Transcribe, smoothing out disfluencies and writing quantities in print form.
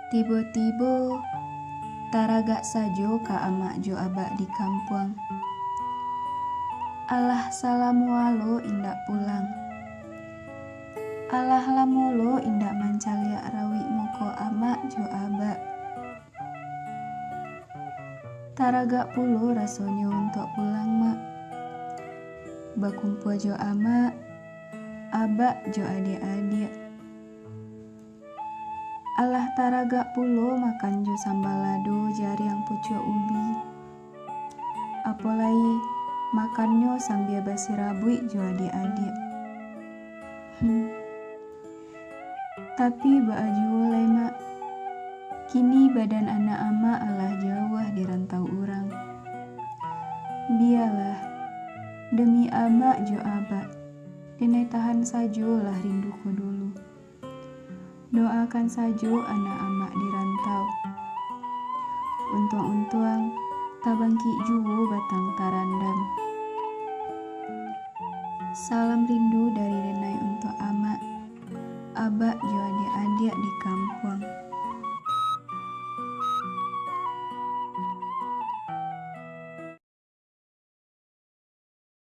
Tibo-tibo taragak sajo ka amak jo abak di kampung. Alah salamu alo indak pulang. Alah lamolo indak mancaliak rawi muko amak jo abak. Taragak pulo rasonyo untuk pulang mak. Bakumpu jo amak, abak jo adik-adik. Alah taragak pulo makan jo sambal lado jari yang pucuk ubi. Apalagi makannya sambil basi rabui jo adik-adik. Tapi baju oleh mak. Kini badan anak ama alah jauh di rantau urang. Biarlah demi ama jo abak. Denai tahan sajo lah rinduku dulu. Doakan sajo anak amak di rantau. Untung-untung tabangki juwo batang tarandam. Salam rindu dari